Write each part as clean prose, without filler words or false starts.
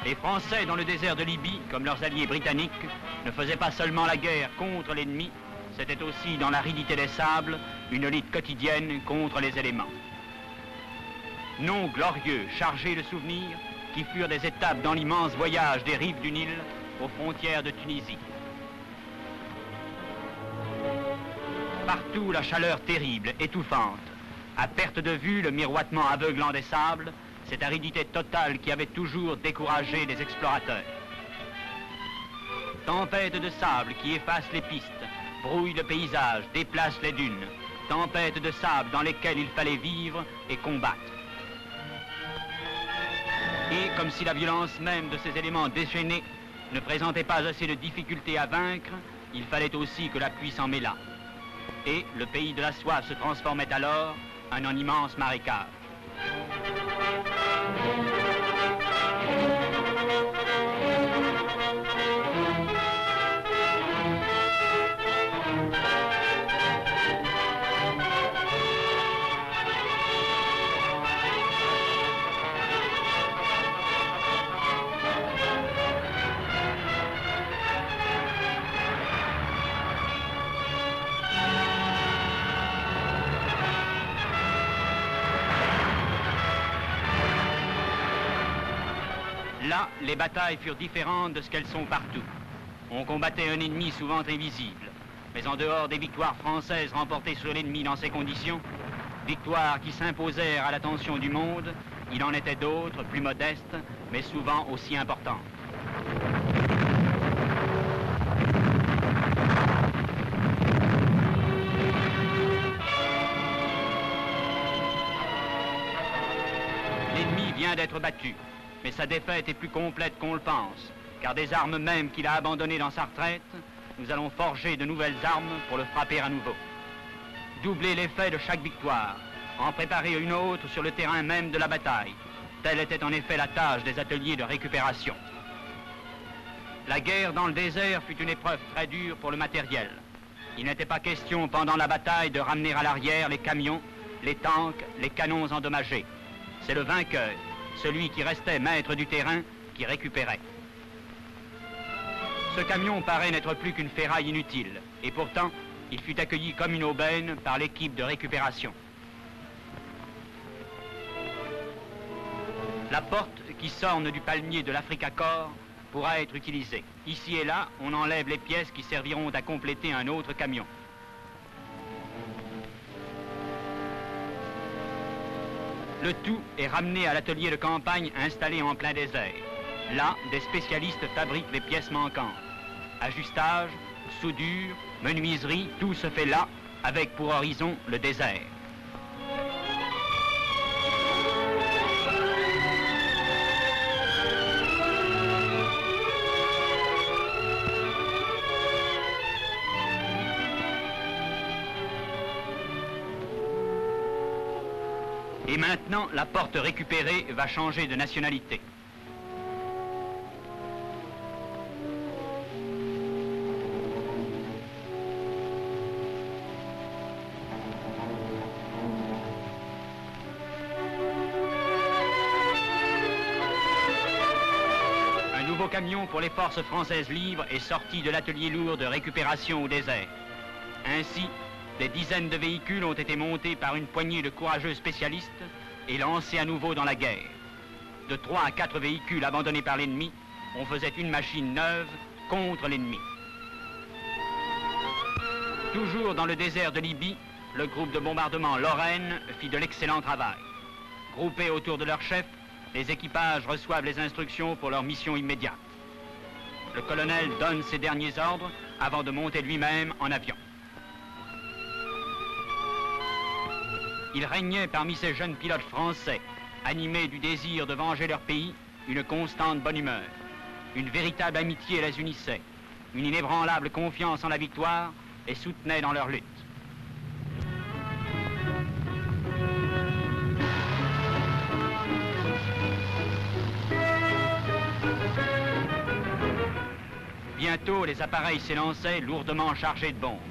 Les Français dans le désert de Libye, comme leurs alliés britanniques, ne faisaient pas seulement la guerre contre l'ennemi, c'était aussi dans l'aridité des sables une lutte quotidienne contre les éléments. Noms glorieux, chargés de souvenirs, qui furent des étapes dans l'immense voyage des rives du Nil aux frontières de Tunisie. Partout la chaleur terrible, étouffante. À perte de vue, le miroitement aveuglant des sables, cette aridité totale qui avait toujours découragé les explorateurs. Tempête de sable qui efface les pistes, brouille le paysage, déplace les dunes. Tempête de sable dans lesquelles il fallait vivre et combattre. Et comme si la violence même de ces éléments déchaînés ne présentait pas assez de difficultés à vaincre, il fallait aussi que la pluie s'en mêlât. Et le pays de la soif se transformait alors en un immense marécage. Là, les batailles furent différentes de ce qu'elles sont partout. On combattait un ennemi souvent invisible, mais en dehors des victoires françaises remportées sur l'ennemi dans ces conditions, victoires qui s'imposèrent à l'attention du monde, il en était d'autres, plus modestes, mais souvent aussi importantes. L'ennemi vient d'être battu. Mais sa défaite est plus complète qu'on le pense, car des armes même qu'il a abandonnées dans sa retraite, nous allons forger de nouvelles armes pour le frapper à nouveau. Doubler l'effet de chaque victoire, en préparer une autre sur le terrain même de la bataille. Telle était en effet la tâche des ateliers de récupération. La guerre dans le désert fut une épreuve très dure pour le matériel. Il n'était pas question pendant la bataille de ramener à l'arrière les camions, les tanks, les canons endommagés. C'est le vainqueur, celui qui restait maître du terrain, qui récupérait. Ce camion paraît n'être plus qu'une ferraille inutile, et pourtant, il fut accueilli comme une aubaine par l'équipe de récupération. La porte qui s'orne du palmier de l'Africa Corps pourra être utilisée. Ici et là, on enlève les pièces qui serviront à compléter un autre camion. Le tout est ramené à l'atelier de campagne installé en plein désert. Là, des spécialistes fabriquent les pièces manquantes. Ajustage, soudure, menuiserie, tout se fait là, avec pour horizon le désert. Et maintenant, la porte récupérée va changer de nationalité. Un nouveau camion pour les forces françaises libres est sorti de l'atelier lourd de récupération au désert. Ainsi, des dizaines de véhicules ont été montés par une poignée de courageux spécialistes et lancés à nouveau dans la guerre. De 3 à 4 véhicules abandonnés par l'ennemi, on faisait une machine neuve contre l'ennemi. Toujours dans le désert de Libye, le groupe de bombardement Lorraine fit de l'excellent travail. Groupés autour de leur chef, les équipages reçoivent les instructions pour leur mission immédiate. Le colonel donne ses derniers ordres avant de monter lui-même en avion. Il régnait parmi ces jeunes pilotes français, animés du désir de venger leur pays, une constante bonne humeur. Une véritable amitié les unissait, une inébranlable confiance en la victoire les soutenait dans leur lutte. Bientôt, les appareils s'élançaient lourdement chargés de bombes.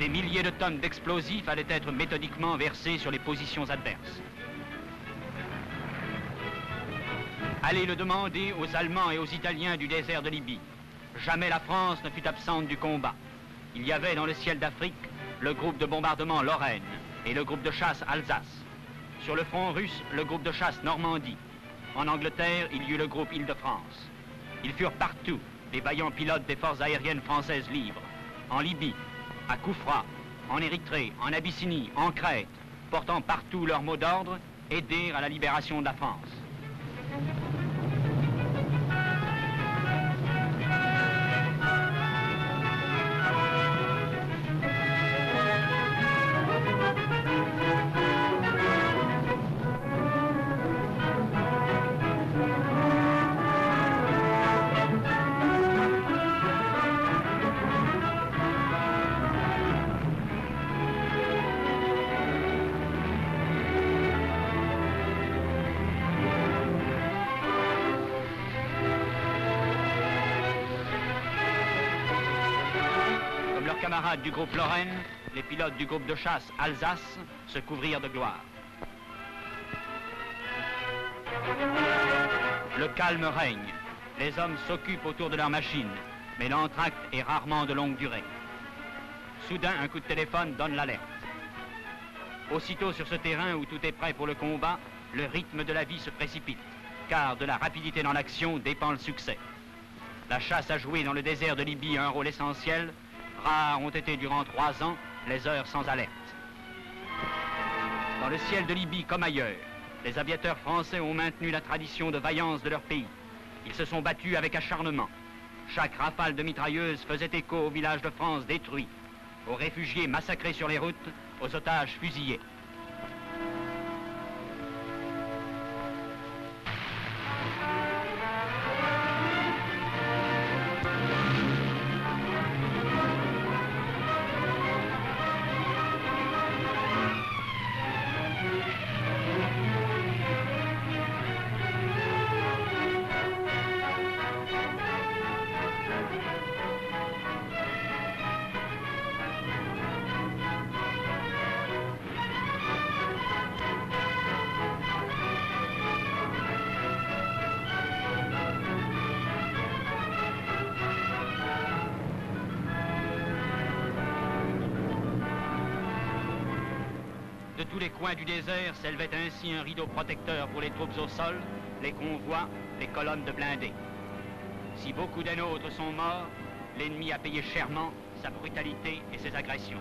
Des milliers de tonnes d'explosifs allaient être méthodiquement versés sur les positions adverses. Allez le demander aux Allemands et aux Italiens du désert de Libye. Jamais la France ne fut absente du combat. Il y avait dans le ciel d'Afrique le groupe de bombardement Lorraine et le groupe de chasse Alsace. Sur le front russe, le groupe de chasse Normandie. En Angleterre, il y eut le groupe Île-de-France. Ils furent partout les vaillants pilotes des forces aériennes françaises libres. En Libye, à Koufra, en Érythrée, en Abyssinie, en Crète, portant partout leur mot d'ordre, aider à la libération de la France. Camarades du groupe Lorraine, les pilotes du groupe de chasse Alsace se couvrirent de gloire. Le calme règne. Les hommes s'occupent autour de leurs machines, mais l'entracte est rarement de longue durée. Soudain, un coup de téléphone donne l'alerte. Aussitôt sur ce terrain où tout est prêt pour le combat, le rythme de la vie se précipite, car de la rapidité dans l'action dépend le succès. La chasse a joué dans le désert de Libye un rôle essentiel. Rares ont été durant 3 ans les heures sans alerte. Dans le ciel de Libye comme ailleurs, les aviateurs français ont maintenu la tradition de vaillance de leur pays. Ils se sont battus avec acharnement. Chaque rafale de mitrailleuses faisait écho aux villages de France détruits, aux réfugiés massacrés sur les routes, aux otages fusillés. De tous les coins du désert s'élevait ainsi un rideau protecteur pour les troupes au sol, les convois, les colonnes de blindés. Si beaucoup des nôtres sont morts, l'ennemi a payé chèrement sa brutalité et ses agressions.